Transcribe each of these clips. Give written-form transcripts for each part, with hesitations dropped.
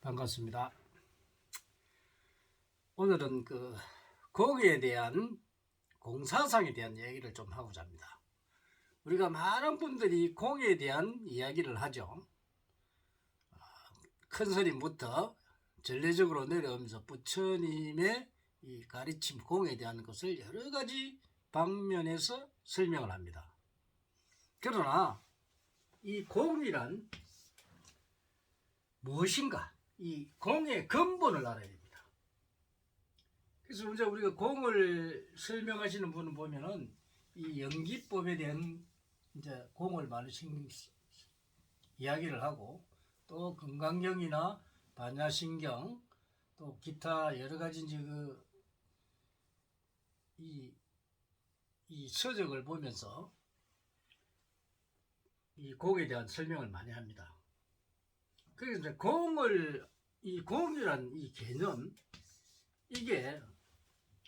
반갑습니다. 오늘은 공에 대한 공사상에 대한 이야기를 좀 하고자 합니다. 우리가 많은 분들이 공에 대한 이야기를 하죠. 큰 스님부터 전례적으로 내려오면서 부처님의 이 가르침 공에 대한 것을 여러 가지 방면에서 설명을 합니다. 그러나 이 공이란 무엇인가? 이 공의 근본을 알아야 됩니다. 그래서 이제 우리가 공을 설명하시는 분을 보면은 이 연기법에 대한 이제 공을 많이 이야기를 하고, 또 건강경이나 반야신경, 또 기타 여러 가지 이제 이 서적을 보면서 이 공에 대한 설명을 많이 합니다. 그래서 이제 이 공이란 이 개념, 이게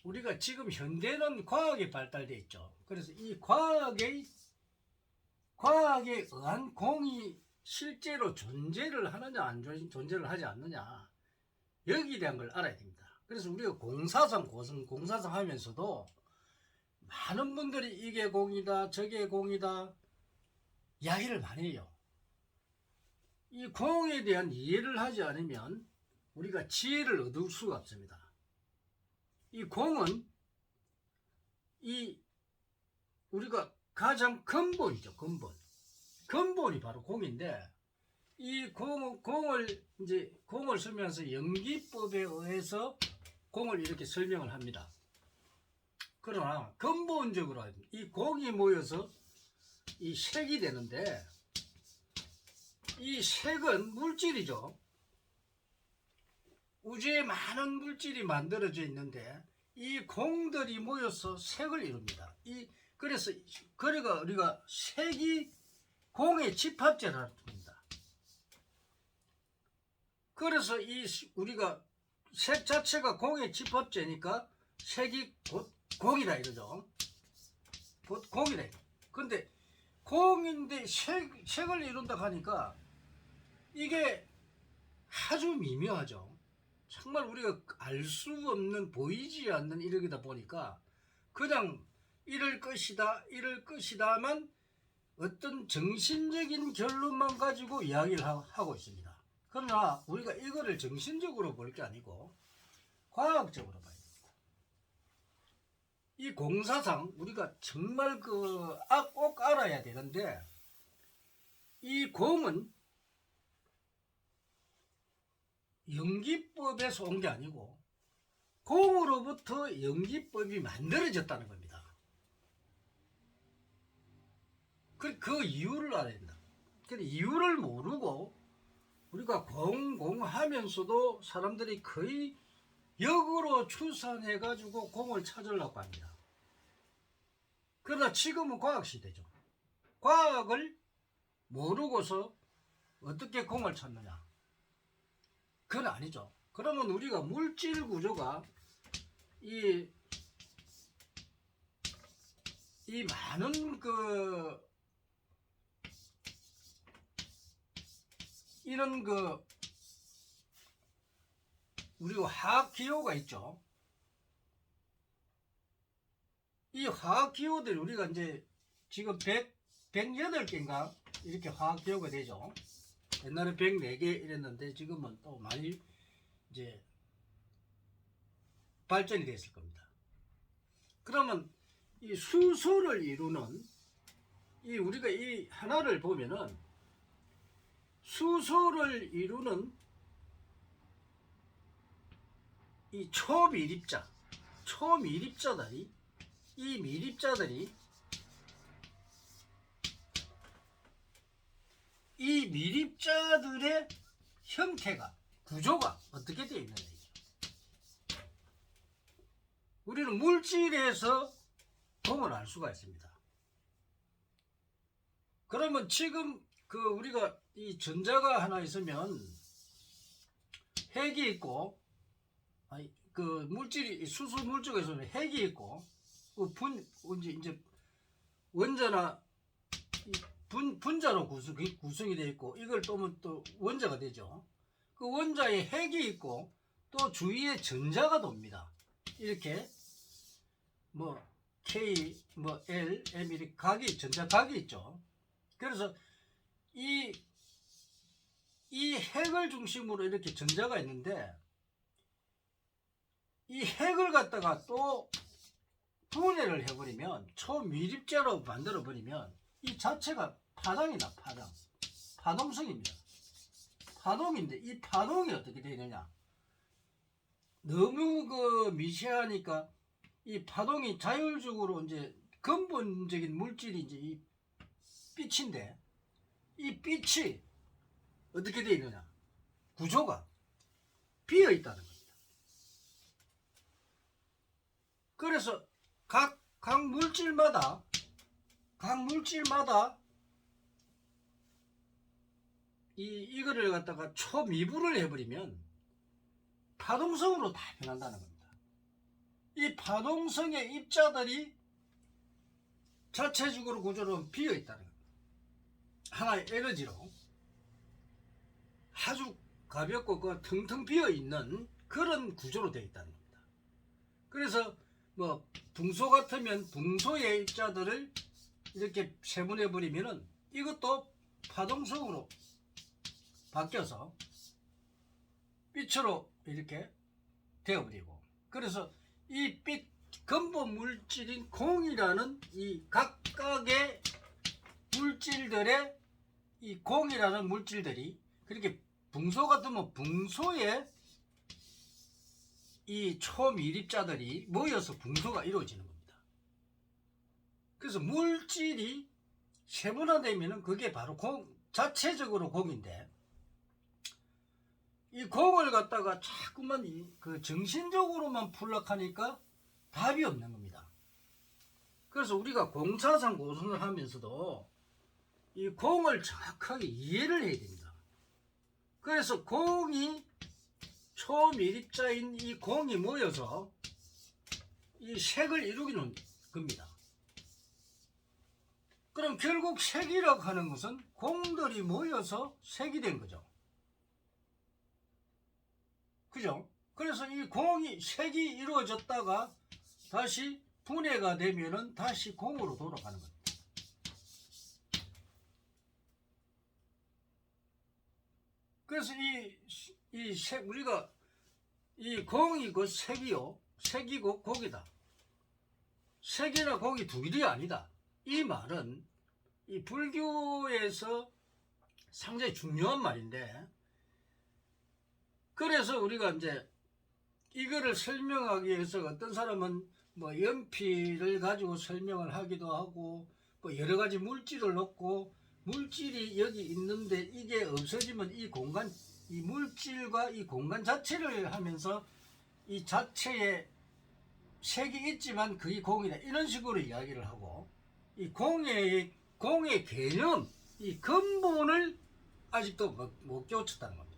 우리가 지금 현대는 과학이 발달되어 있죠. 그래서 이 과학에 의한 공이 실제로 존재를 하느냐, 존재를 하지 않느냐, 여기에 대한 걸 알아야 됩니다. 그래서 우리가 공사상 하면서도 많은 분들이 이게 공이다, 저게 공이다, 이야기를 많이 해요. 이 공에 대한 이해를 하지 않으면 우리가 지혜를 얻을 수가 없습니다. 이 공은 우리가 가장 근본이죠. 근본이 바로 공인데, 이 공을 설명해서 연기법에 의해서 공을 이렇게 설명을 합니다. 그러나 근본적으로 이 공이 모여서 이 색이 되는데, 이 색은 물질이죠. 우주에 많은 물질이 만들어져 있는데 이 공들이 모여서 색을 이룹니다. 그래서 우리가 색이 공의 집합체라는 겁니다. 그래서 우리가 색 자체가 공의 집합체니까 색이 곧 공이다 이러죠. 곧 공이다. 근데 공인데 색을 이룬다 하니까 이게 아주 미묘하죠. 정말 우리가 알 수 없는, 보이지 않는 이러기다 보니까 그냥 이럴 것이다만 어떤 정신적인 결론만 가지고 이야기를 하고 있습니다. 그러나 우리가 이거를 정신적으로 볼 게 아니고 과학적으로 봐야 됩니다. 이 공사상 우리가 정말 꼭 알아야 되는데, 이 공은 연기법에서 온 게 아니고 공으로부터 연기법이 만들어졌다는 겁니다. 그 이유를 알아야 된다. 근데 이유를 모르고 우리가 공하면서도 사람들이 거의 역으로 추산해가지고 공을 찾으려고 합니다. 그러나 지금은 과학시대죠. 과학을 모르고서 어떻게 공을 찾느냐? 그건 아니죠. 그러면 우리가 물질 구조가 이 많은 이런 우리가 화학 기호가 있죠. 이 화학 기호들이 우리가 이제 지금 108개인가 이렇게 화학 기호가 되죠. 옛날에 104개 이랬는데 지금은 또 많이 이제 발전이 됐을 겁니다. 그러면 이 수소를 이루는 우리가 이 하나를 보면은 수소를 이루는 이 초미립자들이 이 미립자들의 형태가, 구조가 어떻게 되어 있느냐. 우리는 물질에서 공을 알 수가 있습니다. 그러면 지금 우리가 이 전자가 하나 있으면 핵이 있고, 수소 물질에서는 핵이 있고, 이제 원자나 분자로 구성이 되어 있고, 이걸 또 원자가 되죠. 그 원자에 핵이 있고 또 주위에 전자가 돕니다. 이렇게 뭐 K, 뭐 L, M 이렇게 각이 전자각이 있죠. 그래서 이 핵을 중심으로 이렇게 전자가 있는데 이 핵을 갖다가 또 분해를 해버리면 초미립자로 만들어버리면 이 자체가 파장이다. 파동성입니다. 파동인데 이 파동이 어떻게 되느냐, 너무 그 미세하니까 이 파동이 자율적으로 이제 근본적인 물질이 이제 이 빛인데 이 빛이 어떻게 되어 있느냐, 구조가 비어 있다는 겁니다. 그래서 각 물질마다 이거를 갖다가 초미분을 해버리면 파동성으로 다 변한다는 겁니다. 이 파동성의 입자들이 자체적으로 구조로 비어 있다는 겁니다. 하나의 에너지로 아주 가볍고 그 텅텅 비어 있는 그런 구조로 되어 있다는 겁니다. 그래서 뭐 붕소 같으면 붕소의 입자들을 이렇게 세분해 버리면은 이것도 파동성으로 바뀌어서 빛으로 이렇게 되어버리고, 그래서 이 빛 근본 물질인 공이라는 이 각각의 물질들의 이 공이라는 물질들이 그렇게 붕소 같으면 붕소에 이 초미립자들이 모여서 붕소가 이루어지는 겁니다. 그래서 물질이 세분화되면 그게 바로 자체적으로 공인데, 이 공을 갖다가 자꾸만 그 정신적으로만 풀락하니까 답이 없는 겁니다. 그래서 우리가 공사상 고선을 하면서도 이 공을 정확하게 이해를 해야 됩니다. 그래서 공이 초미립자인 이 공이 모여서 이 색을 이루기는 겁니다. 그럼 결국 색이라고 하는 것은 공들이 모여서 색이 된 거죠. 그죠? 그래서 이 공이 색이 이루어졌다가 다시 분해가 되면은 다시 공으로 돌아가는 겁니다. 그래서 이 색, 우리가 이 공이고 색이요, 색이고 공이다. 색이나 공이 두 길이 아니다. 이 말은 이 불교에서 상당히 중요한 말인데, 그래서 우리가 이제 이거를 설명하기 위해서 어떤 사람은 뭐 연필을 가지고 설명을 하기도 하고, 뭐 여러 가지 물질을 넣고 물질이 여기 있는데 이게 없어지면 이 공간, 이 물질과 이 공간 자체를 하면서 이 자체에 색이 있지만 그게 공이다, 이런 식으로 이야기를 하고, 이 공의 개념, 이 근본을 아직도 못 깨우쳤다는 겁니다.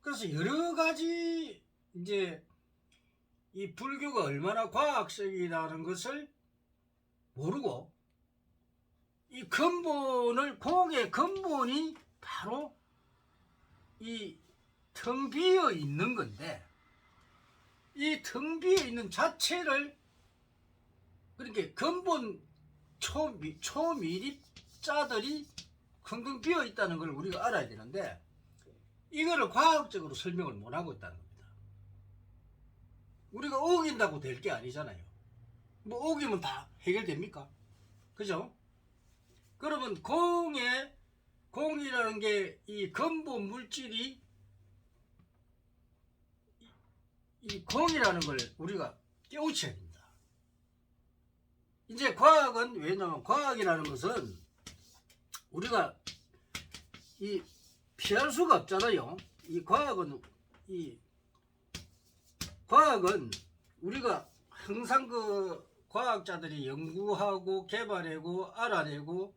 그래서 여러 가지 이제 이 불교가 얼마나 과학적이라는 것을 모르고, 이 근본을, 공의 근본이 바로 이 텅 비어 있는 건데, 이 텅 비어 있는 자체를, 그렇게 근본 초미립자들이 텅텅 비어 있다는 걸 우리가 알아야 되는데, 이거를 과학적으로 설명을 못 하고 있다는 겁니다. 우리가 어긴다고 될 게 아니잖아요. 뭐 어기면 다 해결됩니까? 그죠? 그러면 공이라는 게 이 근본 물질이 이 공이라는 걸 우리가 깨우쳐야 됩니다. 이제 과학은, 왜냐하면 과학이라는 것은 우리가 이 피할 수가 없잖아요. 이 과학은 우리가 항상 그 과학자들이 연구하고 개발하고 알아내고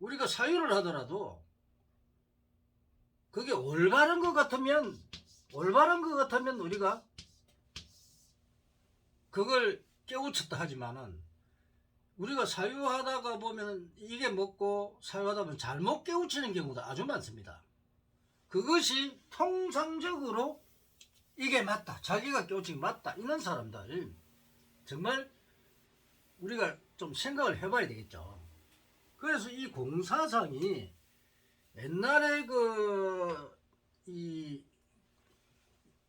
우리가 사유를 하더라도 그게 올바른 것 같으면 우리가 그걸 깨우쳤다 하지만은, 우리가 사유하다가 보면 이게 먹고 사유하다 보면 잘못 깨우치는 경우도 아주 많습니다. 그것이 통상적으로 이게 맞다, 자기가 깨우치기 맞다, 이런 사람들 정말 우리가 좀 생각을 해봐야 되겠죠. 그래서 이 공사상이 옛날에 이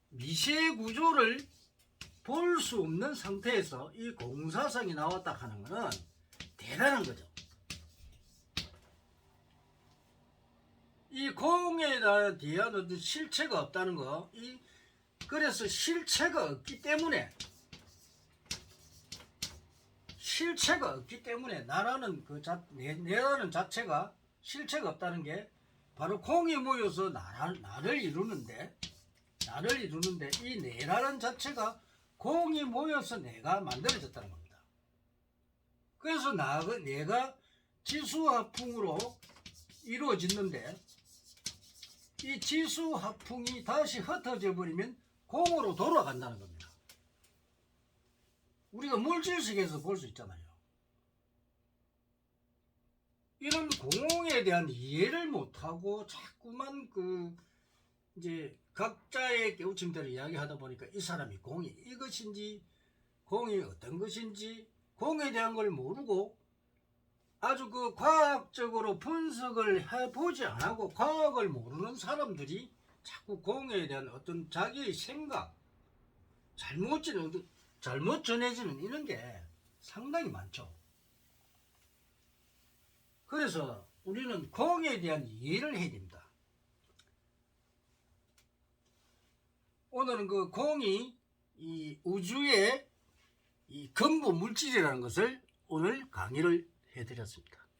미세 구조를 볼 수 없는 상태에서 이 공사상이 나왔다 하는 것은 대단한 거죠. 이 공에 대한 어떤 실체가 없다는 거, 그래서 실체가 없기 때문에 나라는 내라는 자체가 실체가 없다는 게 바로 공이 모여서 나를 이루는데 이 내라는 자체가 공이 모여서 내가 만들어졌다는 겁니다. 그래서 내가 지수화풍으로 이루어졌는데 이 지수화풍이 다시 흩어져 버리면 공으로 돌아간다는 겁니다. 우리가 물질식에서 볼 수 있잖아요. 이런 공에 대한 이해를 못하고 자꾸만 이제 각자의 깨우침들을 이야기하다 보니까 이 사람이 공이 이것인지 공이 어떤 것인지 공에 대한 걸 모르고 아주 과학적으로 분석을 해보지 않고 과학을 모르는 사람들이 자꾸 공에 대한 어떤 자기의 생각, 잘못 전해지는 이런 게 상당히 많죠. 그래서 우리는 공에 대한 이해를 해야 됩니다. 오늘은 공이 이 우주의 이 근본 물질이라는 것을 오늘 강의를 해드렸습니다.